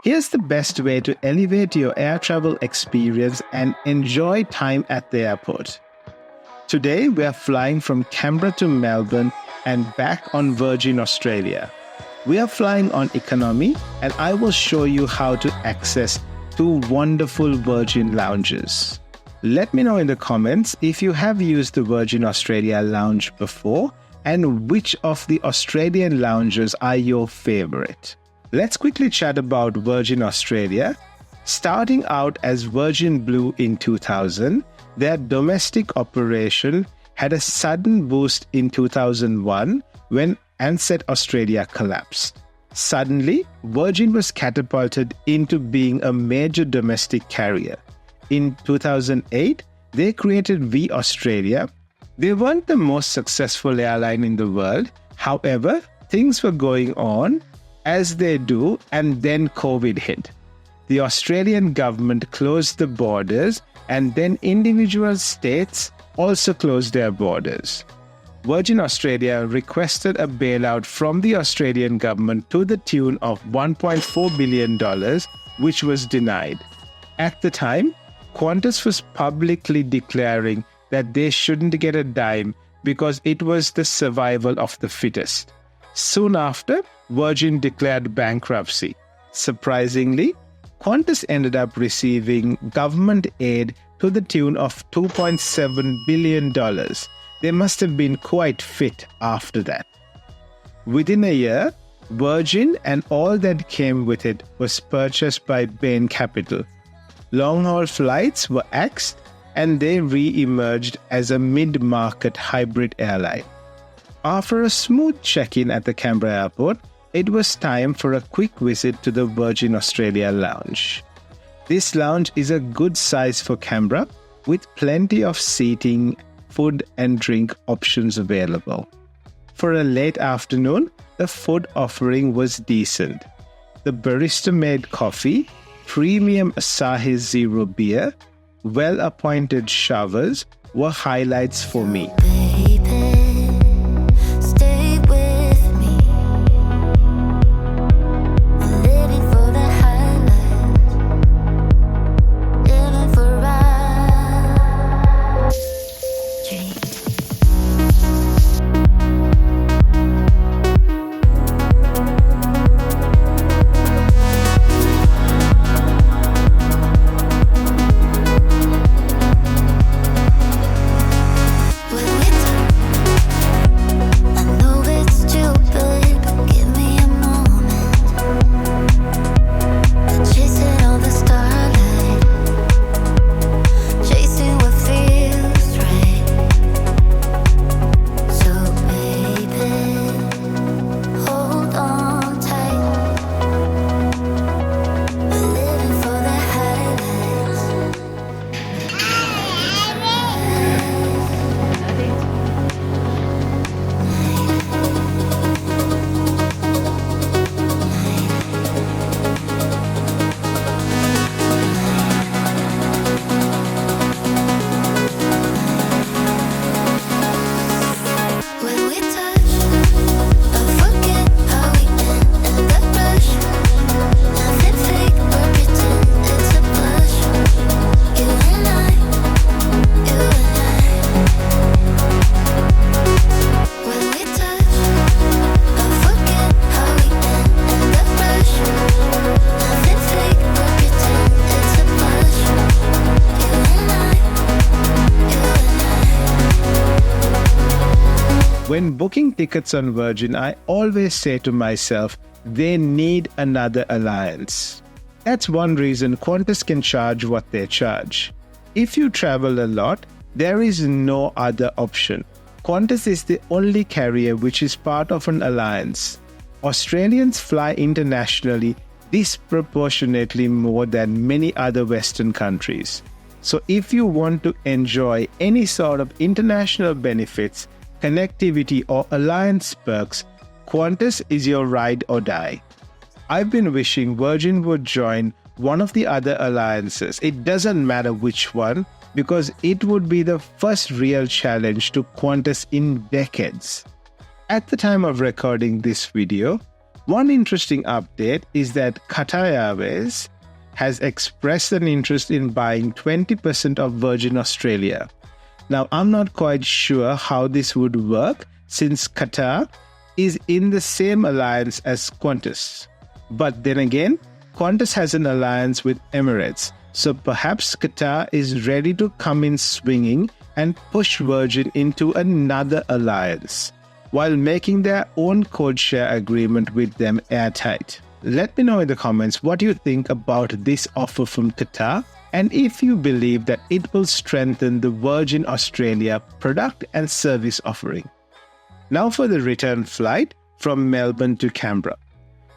Here's the best way to elevate your air travel experience and enjoy time at the airport. Today, we are flying from Canberra to Melbourne and back on Virgin Australia. We are flying on economy, and I will show you how to access two wonderful Virgin lounges. Let me know in the comments if you have used the Virgin Australia lounge before and which of the Australian lounges are your favorite. Let's quickly chat about Virgin Australia. Starting out as Virgin Blue in 2000, their domestic operation had a sudden boost in 2001 when Ansett Australia collapsed. Suddenly, Virgin was catapulted into being a major domestic carrier. In 2008, they created V Australia. They weren't the most successful airline in the world. However, things were going on as they do, and then COVID hit. The Australian government closed the borders, and then individual states also closed their borders. Virgin Australia requested a bailout from the Australian government to the tune of $1.4 billion, which was denied. At the time, Qantas was publicly declaring that they shouldn't get a dime because it was the survival of the fittest. Soon after, Virgin declared bankruptcy. Surprisingly, Qantas ended up receiving government aid to the tune of $2.7 billion. They must have been quite fit after that. Within a year, Virgin and all that came with it was purchased by Bain Capital. Long-haul flights were axed, and they re-emerged as a mid-market hybrid airline. After a smooth check-in at the Canberra airport, it was time for a quick visit to the Virgin Australia lounge. This lounge is a good size for Canberra, with plenty of seating, food and drink options available. For a late afternoon, the food offering was decent. The barista-made coffee, premium Asahi Zero beer, well-appointed showers were highlights for me. When booking tickets on Virgin, I always say to myself, they need another alliance. That's one reason Qantas can charge what they charge. If you travel a lot, there is no other option. Qantas is the only carrier which is part of an alliance. Australians fly internationally disproportionately more than many other Western countries. So if you want to enjoy any sort of international benefits, connectivity or alliance perks, Qantas is your ride or die. I've been wishing Virgin would join one of the other alliances. It doesn't matter which one, because it would be the first real challenge to Qantas in decades. At the time of recording this video, One interesting update is that Qatar Airways has expressed an interest in buying 20% of Virgin Australia. Now, I'm not quite sure how this would work since Qatar is in the same alliance as Qantas. But then again, Qantas has an alliance with Emirates, so perhaps Qatar is ready to come in swinging and push Virgin into another alliance, while making their own codeshare agreement with them airtight. Let me know in the comments what you think about this offer from Qatar, and if you believe that it will strengthen the Virgin Australia product and service offering. Now for the return flight from Melbourne to Canberra.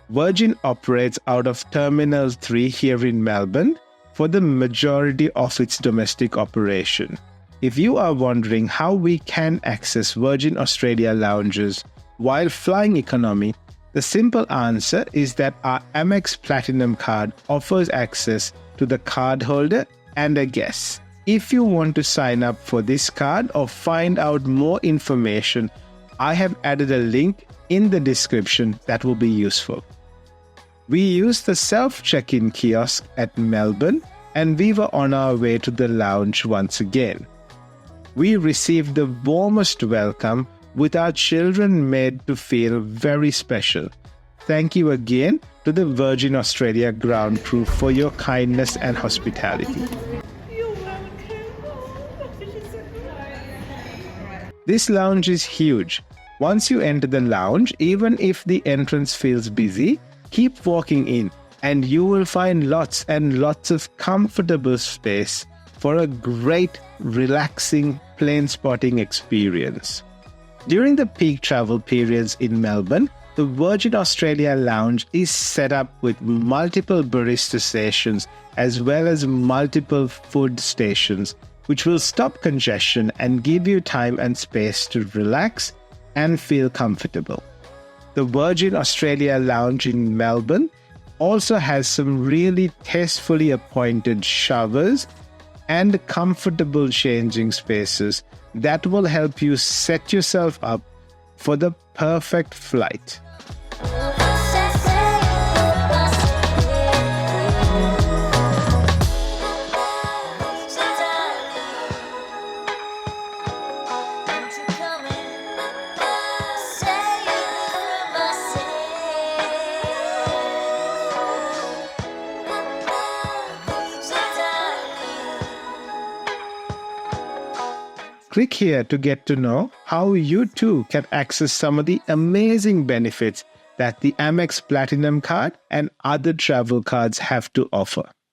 Virgin operates out of Terminal 3 here in Melbourne for the majority of its domestic operation. If you are wondering how we can access Virgin Australia lounges while flying economy, the simple answer is that our Amex Platinum card offers access to the cardholder and a guest. If you want to sign up for this card or find out more information, I have added a link in the description that will be useful. We used the self-check-in kiosk at Melbourne and we were on our way to the lounge once again. We received the warmest welcome with our children made to feel very special. Thank you again to the Virgin Australia ground crew for your kindness and hospitality. You're welcome. This lounge is huge. Once you enter the lounge, even if the entrance feels busy, keep walking in and you will find lots and lots of comfortable space for a great, relaxing plane spotting experience. During the peak travel periods in Melbourne, the Virgin Australia Lounge is set up with multiple barista stations as well as multiple food stations, which will stop congestion and give you time and space to relax and feel comfortable. The Virgin Australia Lounge in Melbourne also has some really tastefully appointed showers and comfortable changing spaces that will help you set yourself up for the perfect flight. Click here to get to know how you too can access some of the amazing benefits that the Amex Platinum card and other travel cards have to offer.